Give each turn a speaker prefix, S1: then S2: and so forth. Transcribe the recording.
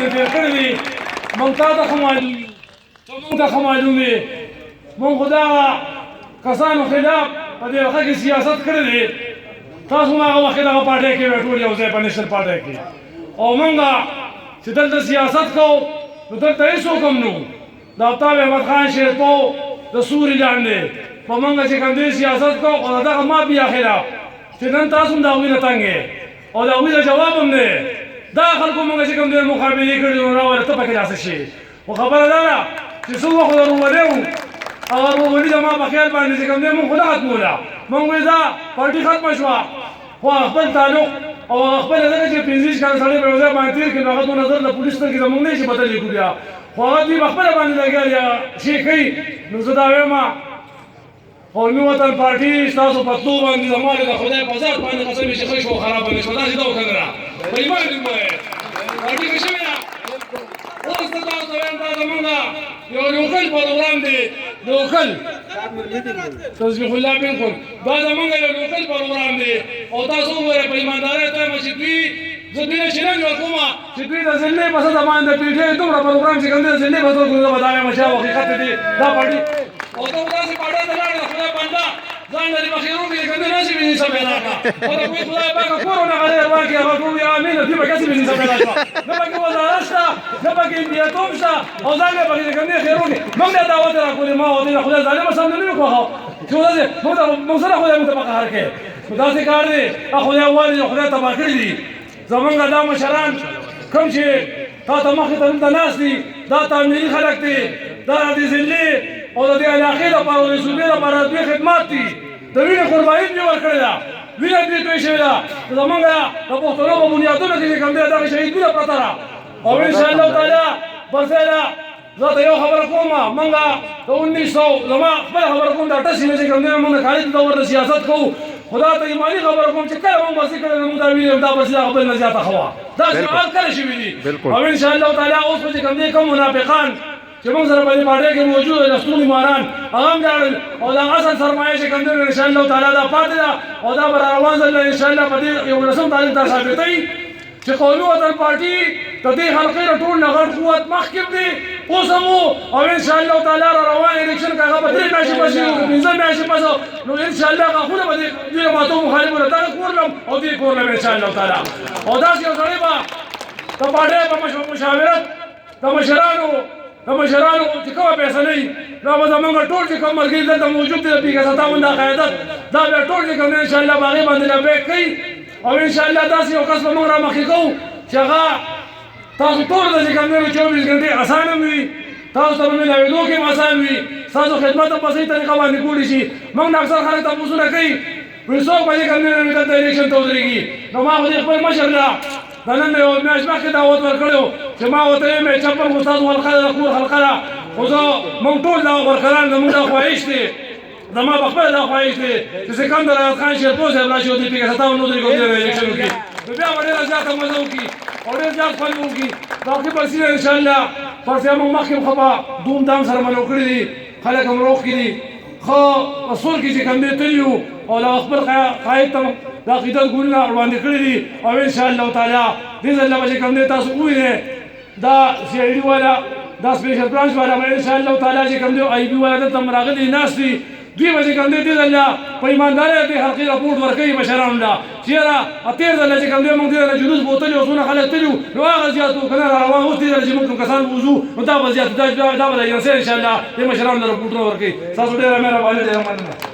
S1: تیر کړی دي موږ تا ته ښه معلوم وي موږ خو دغه کسانو خلاف په دې وخت کې سیاست کړی دی تاسو هم هغه وخت دغه پارټۍ کې وئ ټول یو ځای په نیشنل پارټۍ کې او موږ چې دلته سیاست کوو نو دلته هېڅوک هم نه وو د آفتاب احمد خان شیرپو د سوري لاندې په موږ چې کوم دی سیاست کوو او د دغه مافیا خلاف چې نن تاسو هم د هغوی نه تنګ یې او د هغوی د جواب هم دی دا خلکو موږ چې کوم دی مقابلې کړي نو راوله ته پکې داسې شي خو خبره دا ده چې څه وخت د روغولۍ وو هغه روغولي زما په خیال باندې چې کوم دی موږ خو نه ختموله موږ وایي دا پارټي ختمه شوه خو هغه خپل تعلق او هغه خپل ځکه چې 25 کاله سړی په یو ځای باندې تېر کړي نو هغه دونه زر د پولیس سترګې زموږ نه شي بدلې کړو بیا خو هغه دوی په خپله باندې لګیا دي شی کوي نو زه دا وایم قومي وطن پارټي ستاسو په تلو باندې زما د خدای په ذات باندې قسم چې ښه شو خرابه نه شوه داسې دا وکړه نه په ایمان دې ووایه پارټي ښه شوې ده اوس ته تاسو ته وایم دا زمونږ یو لوکل پروګرام دی لوکل تصبیح الله بالکل دا زمونږ یو لوکل پروګرام دی او تاسو وګورئ په ایماندارۍ ته وایم چې دوی زه دوی نه چلنج ورکوم چې دوی د ضلعې په سطحه باندې د PTI دومره پروګرام چې کوم دی د ضلعې په سطحه زه به دا وایم چې حقیقت دی دا پارټي او ته داسې پارټۍ ته لاړې د خدای بنده ځان لري مخیرون کې کوم نه شي بيزنس پیدا کړه او د کوم خدای پاک کورونه غلې واکه هغه کوم امين دې به کسي بيزنس پیدا کړه نه پکې وزارت شته نه پکې امنیتوم شته او ځان به پکې کوم نه خیرون موږ دا دعوت راکولې ما او دې خدای ظالم سم نه کوو چې موږ سره خدای متفق هر کې دا څه کار دی خدای والي خدای تبا کړی دي زمونږ دا مشران کوم چې تا ته مخې ته دلته ناست دي دا تعمیري خلک دي دا د ضلعې او د دې علاقې لپاره او د صوبې لپاره دوی خدمات دي د وینې قرباني دوی ورکړې ده وینه دوی توی شوې ده زمونږ د پښتنو په بنیادونو کې چې کوم دی دغه شهیدونه پرته ده او انشاءالله تعالی برسېده زه ته یو خبره کوم موږ د 1900 زما خپله خبره کوم د 88 چې کوم دی موږ د خالد دور د سیاست کوو خدا ته ایماني خبره کوم چې کله موږ بسې کړی موږ دا ویلې دا بسې هغه بل نه زیاته ښه وه دا شعار کله شوي دي او انشاءالله تعالی اوس خو چې کوم دی کوم منافقان چې موږ سره په دې پارټۍ کې موجود د ستوني ماران هغه هم لاړل او دا اصل سرمایه چې کوم دی انشاءالله تعالی دا پاتې ده او دا به راروان ځل انشاءالله په دې 11 تاریخ ته ثابتوي چې قومي وطن پارټي د دې حلقې د ټول نه غټ قوت مخکې دی اوس هم او انشاءالله تعالی را روان الیکشن که هغه به 3 میاشتې پس وي 15 میاشتې پس نو انشاءالله غاښونه به دوی ماتو مخالفونه دغه کورلم او دوی کورلم انشاءالله تعالی او داسې یو سړی به د پارټۍ په مشاورت د مشرانو چې کومه فیصله وي دا به زمونږ ټول چې کوم ملګري دلته موجود دي د پیکه 57 دا قیادت دا بیا ټول چې کوم دی انشاءالله به هغې باندې لبیک کوي او انشاءالله داسې یو کس به موږ را مخکې کوو چې هغه تاسو ټولو ته چې کوم دی 24 ګنټې اسانه هم وي تاسو ته به ملاوېدو کې هم اسان وي ستاسو خدمت هم په صحیح طریقه باندې کولی شي موږ نه اکثر خلک تپوسونه کوي وایي څوک به چې کوم دی دلته الیکشن ته ودرېږي نو ما خو دې خپل مشر له د نن د یو میاشت مخکې دعوت ورکړی و چې ما ورته ویې مې چپل خو ستاسو حلقه ده د کور حلقه ده خو زه موږ ټول دغه ورکران زموږ دا خواهش دی زما په خپله دا خواهش دی چې سکندر احمد خان شیرپور صاحب راشي او د پیکه 57 ودرېږي او دې الیکشن وکړي نو بیا به ډېره زیاته مزه وکړي او ډېر زیات خوند به وکړي باقي برسونه انشاءالله پرسیا موږ مخکې هم ښه په دوم دام سره منو کړي دي خلک هم روغ کړي دي ښه اصول کې چې کوم دی تللي وو او له خپل قاید ته د عقیدت ګلونه وړاندې کړي دي او انشاءالله تعالی دې ځل به چې کوم دی تاسو ووینئ دا CID والا دا سپیشل برانچ والا به انشاءالله تعالی چې کوم دی IB والا دلته هم راغلي ناست دي دوی به چې کوم دی دې ځل په ایماندارۍ دې حلقې راپورټ ورکوي مشرانو ته چې یاره تېر ځل چې کوم دی موږ دې ځل جلوس بوتلي او څونه خلک تلي وو نو هغه زیات وو که نه را روان اوس دې ځل چې موږ کوم کسان ووځو نو دا به زیات دا به د ایجنسۍ انشاءالله دې مشرانو ته راپورټونه ورکوي ستاسو ډېره مهرباني ډېره مننه